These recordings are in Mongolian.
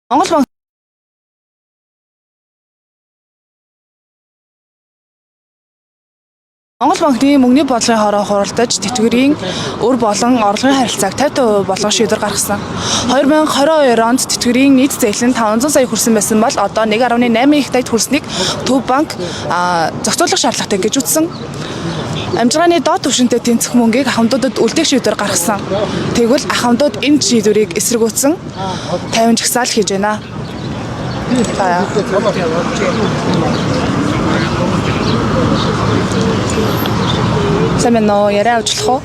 Монгол банкны мөнгөний бодлогын хороо хуралдаж тэтгэврийн өр болон орлогын харилцааг 50% болгох шийдвэр гаргасан. 2022 онд тэтгэврийн нийт зээл нь 500 сая хүрсэн байсан бол одоо 1.8 их тагт хүрснийг Төв банк зохицуулах шаардлагатай гэж үзсэн. Амжиргааны доод түвшинтэй тэнцэх мөнгийг ахмадуудад үлдээх шийдвэр гаргасан. Тэгвэл ахмадууд энэ шийдвэрийг эсэргүүцсэн 50 жагсаал хийж байна. Сэмэнэ яриа авчлах уу?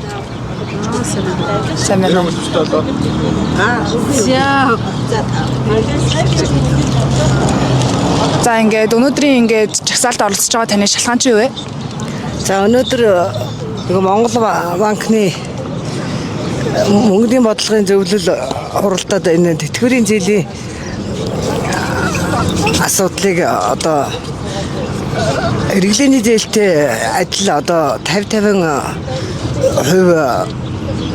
Сэмэнэ. За ингээд өнөөдрийн ингээд жагсаалд оролцож байгаа таны шалтгаан чи юу вэ? За өнөөдөр Монгол банкны мөнгөний бодлогын зөвлөл хуралдаад энэ тэтгэврийн зээлийн асуудлыг одоо хэрэглээний зээлтэй адил одоо 50%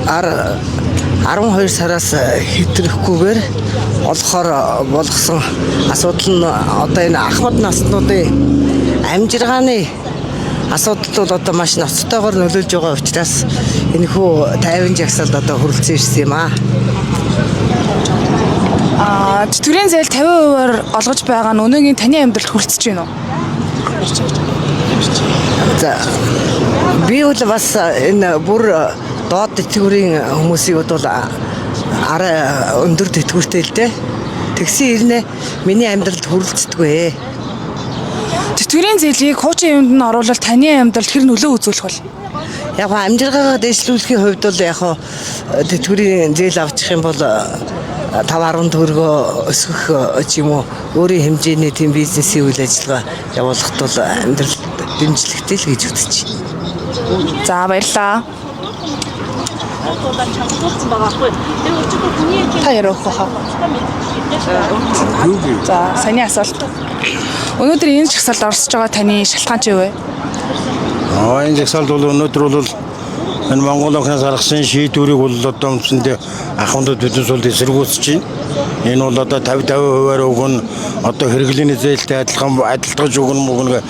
12 сараас хэтрэхгүйгээр олохоор болгосон асуудал нь одоо энэ ахмад наснуудын амжиргааны асуудал бол одоо маш ноцтойгоор нөлөөлж байгаа учраас энэхүү 50 жагсаалд одоо хүрэлцэн ирсэн юм аа. Тэтгэврийн зээл 50%-аар олгож байгаа нь өнөөгийн таны амьдралд хүрэлцэж байна уу? За би бол бас энэ бүр доод тэтгэврийн хүмүүсийг бол арай өндөр тэтгэвртэй л дээ. Тэгсэн ирнэ миний амьдралд хүрэлцдэггүй. Тэтгэврийн зээлийг хуучин юмд нь оруулал таны амьдралд хэр нөлөө үзүүлэх вэ? Яг амжиргаагаа дэвшлүүлэхийн хувьд бол яг тэтгэврийн зээл авчих юм бол 5-10 төгрөгөө өсгөх ч юм уу өөрийн хэмжээний тийм бизнесийн үйл ажиллагаа явуулахд бол амьдрал дэмжлэгтэй л гэж үзэж байна. За баярлалаа. Та ярих хаа. За саяны асуулт. Өнөөдөр энэ жагсаалд оролцож байгаа таны шалтгаан чи юу вэ? Энэ жагсаалд бол өнөөдөр бол энэ Монгол банкнаас гаргасан шийдвэрийг бол одоо үндсэндээ ахмадууд биднээс бол эсэргүүцэж байна. Энэ бол одоо 50% өгөн одоо хэрэглээний зээлтэй адилтгаж өгнө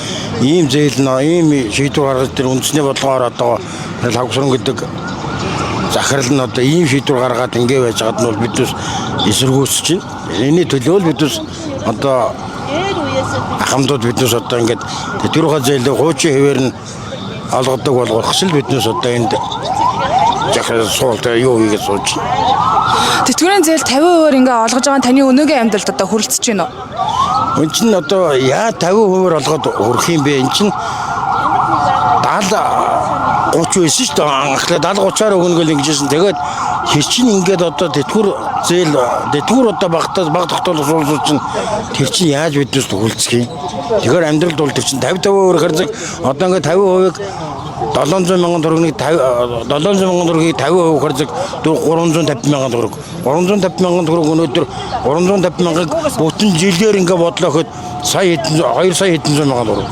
ийм зээл ийм шийдвэр гаргаж тэр үндэсний бодлогоор одоо хавгсран гэдэг захирал нь одоо ийм шийдвэр гаргаад ингэ байж байгаад нь бол биднээс эсэргүүцэж байна. Энэний төлөө л биднээс одоо ахмадууд биднээс одоо ингээд тэтгэврийн зээлийг хуучин хэвээр нь олгодог болгох шил биднээс одоо энд жахсуултаа юу хийгээд сууж. Тэтгэврийн зээл 50%-аар ингээ олгож байгаа таны өнөөгийн амьдралд одоо хүрэлцэж байна уу? Энэ чинь одоо яа 50%-аар олгоод хүрэх юм бэ? Энэ чинь 70-30 байсан шүү дээ. Анхлаа 70-30-аар өгнө гэл ингэжсэн. Тэгээд хэр чинь ингээд одоо тэтгэвэр одоо баг тогтоолох суулж чинь тэр чинь яаж биднээс хүрэлцэх юм? Тэгэхээр амьдралд бол тэр чинь 50% хэрэг одоо ингээд 50%-ыг 700 мянган төгрөгийг 50% хэрэг 350 мянган төгрөг. 350 мянган төгрөг өнөөдөр 350 мянгаыг бүтэн жилээр ингээ бодлоход 2 сая хэдэн мянган төгрөг.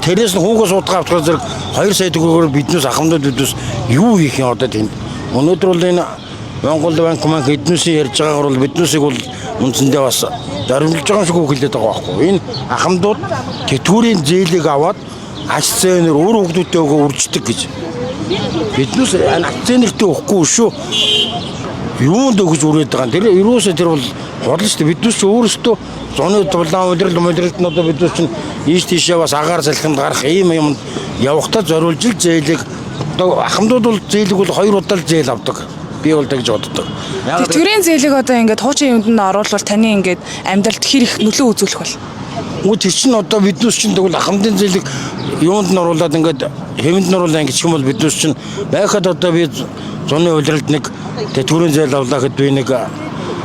Тэрээс нь хүүгээс удаа авчихсан зэрэг 2 сая төгрөгөөр биднээс ахмадууд биднээс юу хийх юм одоо тийм. Өнөөдөр бол энэ Монгол банк эднүсийн ярьж байгаагаар бол биднээсийг бол үндсэндээ бас зориулж байгаа шиг хэлээд байгаа байхгүй. Энэ ахмадууд тэтгэврийн зээлийг аваад акционер өөр хүмүүстэй өгөө үрждэг гэж. Биднээс акционертэй өгөхгүй шүү. Юунд өгж үрээд байгаа. Тэр ерөөсөө тэр бол бодлоо шүү дээ. Биднээс өөрсдөө зуны дулаан удирдалт нь одоо биднээс чинь ийш тийшээ бас агаар салхинд гарах ийм юм явахтаа зориулж л зээлийг одоо ахмадууд бол зээлийг бол 2 удаа л зээл авдаг. Би бол тэгж боддог. Тэтгэврийн зээлийг одоо ингээд хуучин юмд нь оруулал таны ингээд амьдралд хэр их нөлөө үзүүлэх вэ? Тэр чинь одоо биднээс чинь тэгвэл ахмадын зээлийг юунд нь оруулаад ингээд хэвэнд нь оруулаа ингэчих юм бол биднээс чинь байхад одоо би зуны удирдалд нэг тэтгэврийн зээл авлаа гэхэд би нэг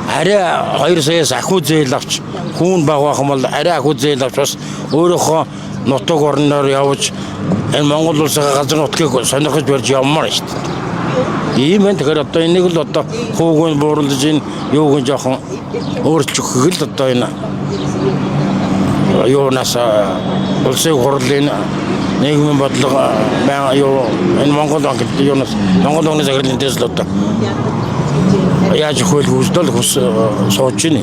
арай 2 саяас ахуй зээл авч хүүн багах юм бол арай ахуй зээл авч бас өөрөөхөө нутаг орноор явж энэ Монгол улсын газар нутгийг сонирхож барьж явмаар шүү дээ. Ийм энэ тэгэхээр одоо энийг л одоо хүүг нь бууруулж энэ юуг нь жоохон өөрчлөх гэл одоо энэ юунаас улсын хурлын нийгмийн бодлого энэ Монгол банкд юунаас Монгол банкны захирлын дэс л одоо яаж хөлгөөсдөл сууж байна.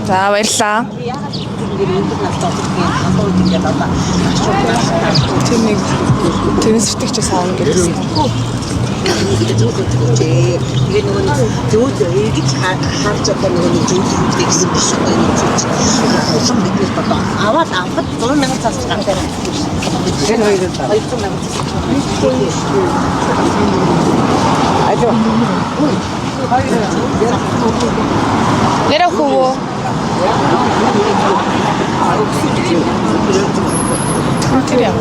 За баярлалаа. Тэр нэг тэрэн сэтгэж саавна гэсэн. Тэгээд нөгөө зөв эргэж харж одоо нөгөө зөв гэсэн биш үү? Улам бидний одоо аваад авахд 100,000 цаас гардаг. Тэр хоёроо 200,000 цаас. Ажо. Нэрэ хөө. Тэр яа.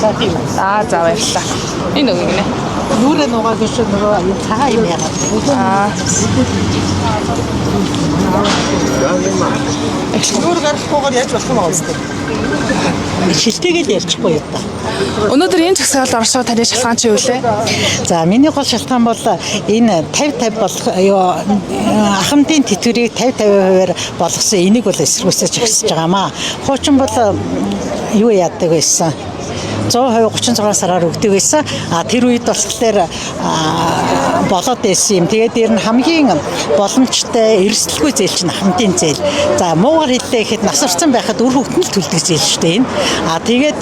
За баярлалаа. Энэ нэг гинэ. Нүрэ нугаа гэж нөгөө цагаан юм яагаад. Нүр гарахгүйгээр яаж болох юм бэ? Шилтэйгээр ярьчихгүй юу та. Өнөөдөр энэ цагсаалд оршоо таны шалтгаан чи юу лээ? За миний гол шалтгаан бол энэ 50-50 болох ахмадын тэтгэврийг 50-50%-аар болгосон энийг бол эсэргүүцэж өгсөж байгаамаа. Хуучин бол юу яадаг байсан? 100% 36 сараар өгдөг байсан. Тэр үед болохоор болоод байсан юм. Тэгээд дээр нь хамгийн боломжтой эрсдэлгүй зээл чинь ахмадын зээл. За муугаар хэллээ гэхэд нас орсон байхад үр хөвгтөн л төлдөг зээл шүү дээ энэ. Тэгээд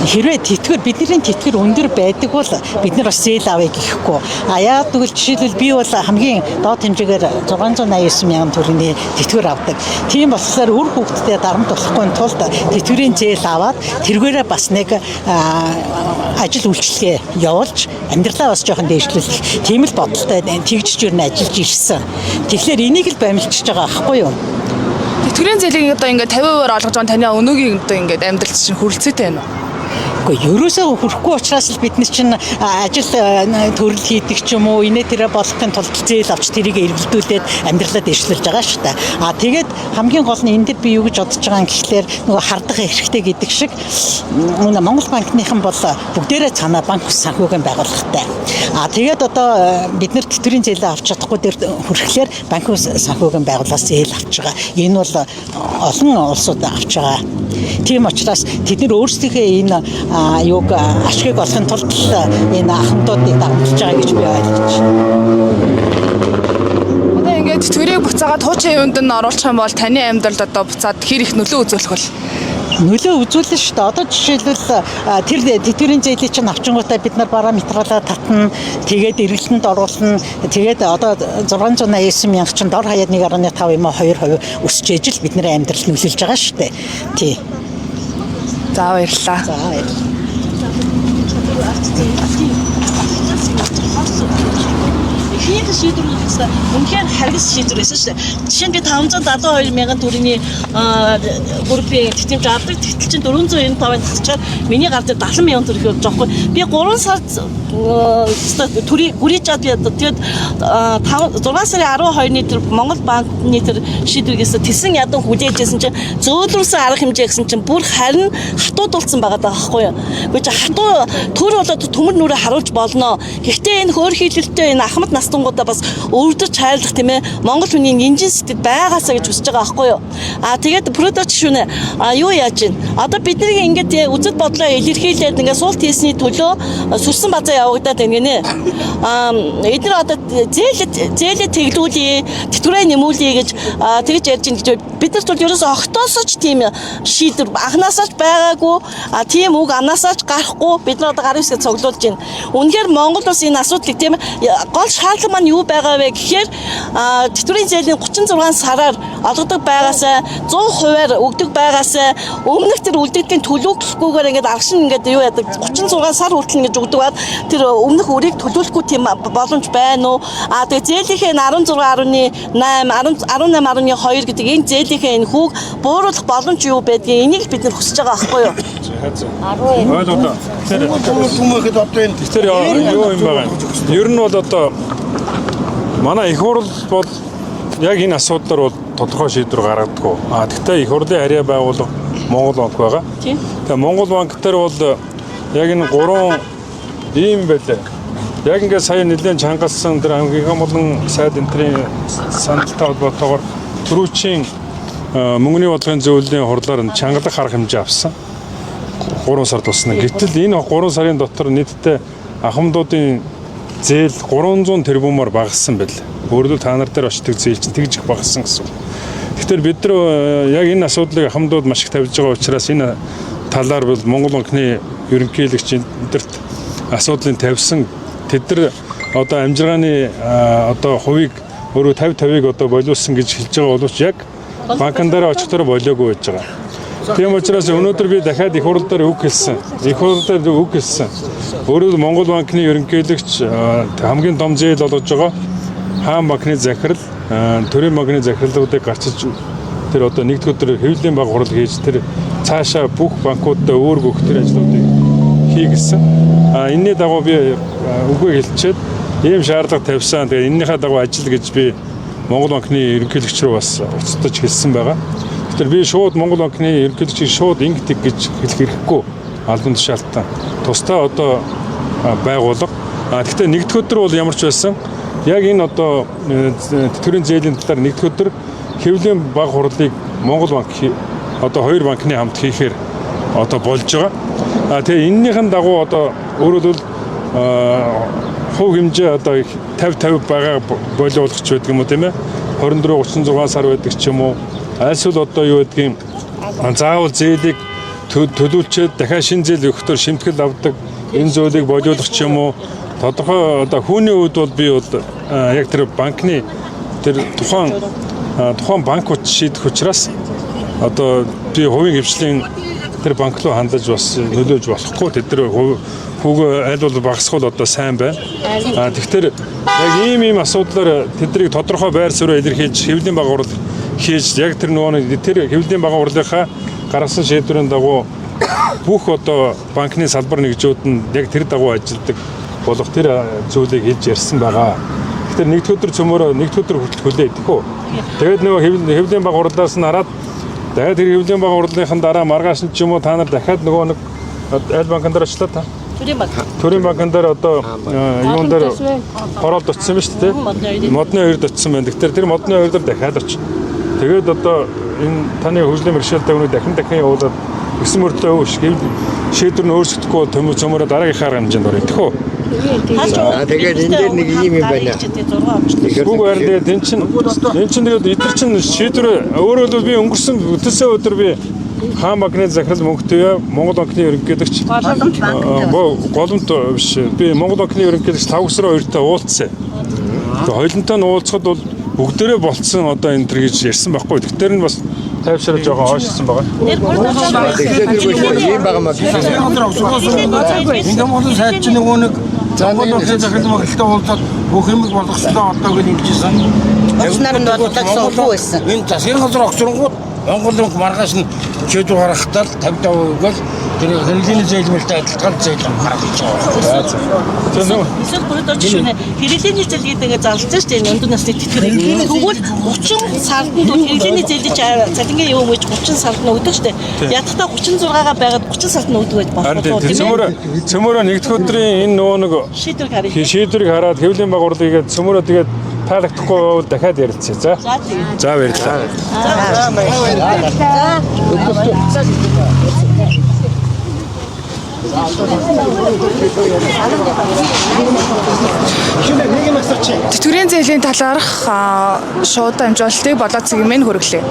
хэрвээ тэтгэр бидний тэтгэр өндөр байдаг бол бид нар бас зээл авъя гэхгүй. Яагаад гэвэл жишээлбэл би бол хамгийн доод хэмжээгээр 689,000 төгрөгийн тэтгэр авдаг. Тийм болохоор үр хөвгтдээ дарамт болохгүй тулд тэтгэврийн зээл аваад тэргээрээ бас нэг ажил үйлчлэгээ явуулж амьдралаа бас жоохон дээшлүүлэх тийм л бодолтой тэгж жирнэ ажиллаж ирсэн. Тэгэхээр энийг л бамилчж байгаа аахгүй юу? Тэтгэврийн зээлийг одоо ингээд 50% олгож байгаа таны өнөөгийн одоо ингээд амьдралд чинь хүрэлцээтэй байна уу? Гэхдээ ерөөсөө хүрэхгүй учраас л бид нар чинь ажил төрөл хийдэг ч юм уу инээ тэрэ болохын тулд зээл авч тэрийг эргэлдүүлээд амьдралаа дэвшлүүлж байгаа шүү дээ. Тэгээд хамгийн гол нь энэ дэр би юу гэж бодож байгаа юм гэхлээр нөгөө хардах хэрэгтэй гэдэг шиг Монгол банкныхан бол бүгдээрээ цаанаа банк санхүүгийн байгууллагатай. Тэгээд одоо бид нар тэтгэврийн зээлээ авч чадахгүй дээр хүрэхлээр банк санхүүгийн байгууллагаас зээл авч байгаа. Энэ бол олон улсууд авч байгаа. Тийм учраас тэд нар өөрсдийнхээ энэ юуг ашиг олохын тулд энэ ахмадуудыг дагуулж байгаа гэж би ойлгож байна. Одоо ингээд тэтгэврийг буцаагаад хуучин юунд нь оруулах юм бол таны амьдралд одоо буцаад хэр их нөлөө үзүүлэх вэ? Нөлөө үзүүлнэ шүү дээ. Одоо жишээлбэл тэр тэтгэврийн зээлийг чинь авчингуудаа бид нар параметрлаа татна, тэгээд эргэлтэнд оруулна. Тэгээд одоо 689,000 чинь дор хаяад 1.5 юм уу 2% өсөж ижил бидний амьдрал нөлөөлж байгаа шүү дээ. Тий. За баярлалаа. За баярлалаа. Хийх шийдвэрүүд гэсэн үнэхээр харгас шийдвэр байсан шүү дээ. Жишээ нь би 572,000 төгрөгийн группийн тэтгэмж авдаг. Тэгтэл чинь 495-ын татчаар миний гар дээр 70,000 төгрөг явж байгаа хгүй. Би 3 сард төрийг гүрийж чад тэгээд 6 сарын 12-ны тэр Монгол банкны тэр шийдвэргээс тэсэн ядан хүлээжсэн чинь зөөлрүүлсэн арга хэмжээ гэсэн чинь бүр харин хатуудулсан байгаа даахгүй юу. Гэхдээ хатуу төр болоод төмөр нүрэ харуулж болно. Гэхдээ энэ хөөр хийлэлтэй энэ ахмад настангуудаа бас өвдөж хайрлах тийм ээ Монгол хүний инжин сэтгэл байгаасаа гэж хүсэж байгаа байхгүй юу. Тэгээд продакт шүнэ юу яаж ийн. Одоо бидний ингээд үзэл бодлоо илэрхийлээд ингээд суулт хийсний төлөө сүрсэн базаа явагдаад байна гинэ. Эдгээр одоо зээлээ тэглүүлье, тэтгэврээ нэмүүлье гэж тэгж ярьж ин гэж бид нарт бол ерөөсө огтоосооч тийм шийдвэр анханасаач байгаагүй тийм үг анаасаач гарахгүй бид нар одоо гарын хэсгээ цуглуулж байна. Үнэхээр Монгол улс энэ асуудлыг тийм гол шаардлага маань юу байгаа вэ гэхээр тэтгэврийн зээлийн 36 сараар олгодог байгаасаа 100%-аар өгдөг байгаасаа өмнөх тэр үлдэгдлийн төлөвлөхгүйгээр ингээд аргашин ингээд юу яадаг 36 сар хүртэл ингэж өгдөг баад тэр өмнөх үрийг төлөвлөхгүй тийм боломж байна уу? Тэгээ зээлийнхээ 16.8 18.2 гэдэг энэ зээлийнхээ энэ хүүг бууруулах боломж юу байдгийг энийг бид нар хүсэж байгаа байхгүй юу? 10. Тэр юу юм байгаа юм. Ер нь бол одоо манай их хурл бол яг энэ асуудлаар бол тодорхой шийдвэр гаргадаг. Гэхдээ их хурлын харьяа байгууллага Монгол банк байгаа. Тэгээ Монгол банк дээр бол яг энэ 3 ийм байлаа. Яг ингээд сая нэлээд чангалсан тэр хамгийн олон сайд энтрийн сандалтай холбоотойгоор түрүүчийн мөнгөний бодлогын зөвлөлийн хурлаар чангалах арга хэмжээ авсан. 3 сар тусна. Гэтэл энэ 3 сарын дотор нийтдээ ахмадуудын зээл 300 тэрбумаар багассан байл. Өөрөлд та нар дээр очдог зээл чинь тэгж их багассан гэсэн. Тэгэхээр бид нар яг энэ асуудлыг хамдууд маш их тавьж байгаа учраас энэ талаар бол Монгол банкны ерөнхийлөгч эндэрт асуудлыг тавьсан. Тэд нар одоо амжиргааны одоо хувийг өөрөө 50-50-ыг одоо болиулсан гэж хэлж байгаа боловч яг банкн дээр очихдоор болоогүй байж байгаа. Тийм учраас өнөөдөр би дахиад их хурл дээр үг хэлсэн. Их хурл дээр үг хэлсэн. Өөрөө Монгол банкны ерөнхийлөгч хамгийн том зээл болгож байгаа хаан банкны захирал, төрийн банкны захирлуудыг гарчиж тэр одоо нэгдүгээр өдөр хэвлэлийн баг хурал хийж тэр цаашаа бүх банкудад өөр гөх тэр ажлуудыг хийгсэн. Энэний дагуу би үгүй хэлчихэд ийм шаардлага тавьсан. Тэгээ энэнийхээ дагуу ажил гэж би Монгол банкны ерөнхийлөгч рүү бас уцтаж хэлсэн байгаа. Тэгэхээр би шууд Монгол банкны ерөнхийлөгчийг шууд ингэдэг гэж хэлэх хэрэггүй. Албан тушаалтан тусдаа одоо байгуулга. Гэхдээ нэгдүгээр өдөр бол ямар ч байсан яг энэ одоо тэтгэврийн зээлийн талаар нэгдүгээр өдөр хэвлэлийн баг хурлыг Монгол банк одоо хоёр банкны хамт хийхээр одоо болж байгаа. Тэгээ энэнийхэн дагуу одоо өөрөлдвөл хувь хэмжээ одоо 50-50 байгаа болиулах ч байдаг юм уу тийм ээ 24-36 сар байдаг ч юм уу альсвал одоо юу гэдгийг заавал зээлийг төлөвлөчөөд дахиад шинэ зээл өгөхдөө шимтгэл авдаг энэ зүйлийг болиулах ч юм уу тодорхой одоо хүүний үед бол би яг тэр банкны тэр тухайн банкуд шийдэх учраас одоо би хувийн хвшлийн тэр банк руу хандаж бас нөлөөж болохгүй тэд нар хүүгөө аль бол багасхул одоо сайн байна. Тэгэхээр яг ийм асуудлаар тэднийг тодорхой байр суурь илэрхийлж хэвлэлийн баг хурал хийж яг тэр нөгөө тэр хэвлэлийн баг хурлынхаа гаргасан шийдвэрийн дагуу бүх одоо банкны салбар нэгжүүд нь яг тэр дагуу ажилладаг болох тэр зүйлийг хэлж ярьсан байгаа. Тэгэхээр нэгдүгээр өдөр цөмөрөө нэгдүгээр өдөр хүртэл хүлээдэг хөө. Тэгээд нөгөө хэвлэлийн баг хурлаас нь хараад дахиад тэр хэвлэлийн баг хурлынхан дараа маргааш нь ч юм уу та нар дахиад нөгөө нэг аль банкн дээр очлоо та? Төрийн банкн дээр одоо юун дээр хороод очсон ба шүү дээ. Модны 2-д очсон байна. Тэгэхээр тэр модны 2 дээр дахиад оч. Тэгээд одоо энэ таны хөгжлийн бэрхшээлтэй өнөө дахин явуулаад гэсэн мөртөө шийдвэр нь өөрчлөгдөхгүй төмөр цөмөрө дараагийнхаа хэмжээнд орё тэхүү. Тэгээд энэ дээр нэг юм байна. Бүгд харин тэгээд энэ чинь тэгээд эдгээр чинь шийдвэр өөрөө л би өнгөрсөн өдөрсөө өдөр би хаан банкны захирал мөнгөтэй Монгол банкны ерөнхийлөгч голомт биш би Монгол банкны ерөнхийлөгч Тавгсраа хоёртой уулзсан. Тэгээд хоёулантай нь уулзахад бол бүгдээрээ болцсон одоо энэ төр гэж ярьсан байхгүй. Тэгэхээр нь бас тайвшраж байгаа хойшсон байгаа. Ийм байгаа маа. Ингээ Монгол сайд чинь нөгөө нэг Монгол банкны захирал мөнгөлтэй уулзаад бүх юм болгосноо одоо гинжсэн. Оснаар нь бодлогосон уу байсан. Энэ засгийн газар огцронгууд Монгол банк маргааш нь шийдвэр гаргахтаа 50% тэр хэрэглээний зээлмэлтэй адилхан зээл гаргаж байгаа. Эсвэл бүрдэж шүнэ хэрэглээний зээл гэдэг зарлж штэ энэ өндөр насны тэтгэврийн. Тэгвэл 30 сард нь хэрэглээний зээлж цалингийн юм гэж 30 сард нь өгдөг штэ. Ядахтаа 36-гаа байгаад 30 сард нь өгдөг байж болох тийм ээ. Цөмөрөө нэгдүгээр өдрийн энэ нөгөө нэг шийдвэрийг хараад хэвлэлийн баг хурлыг тэгээд цөмөрөө тэгээд таалагдахгүй бол дахиад ярилцъя. За баярлалаа. Тэтгэврийн зээлийн талаарх шууд амжуулалтыг болоод цэгийн мэн хүргэлээ.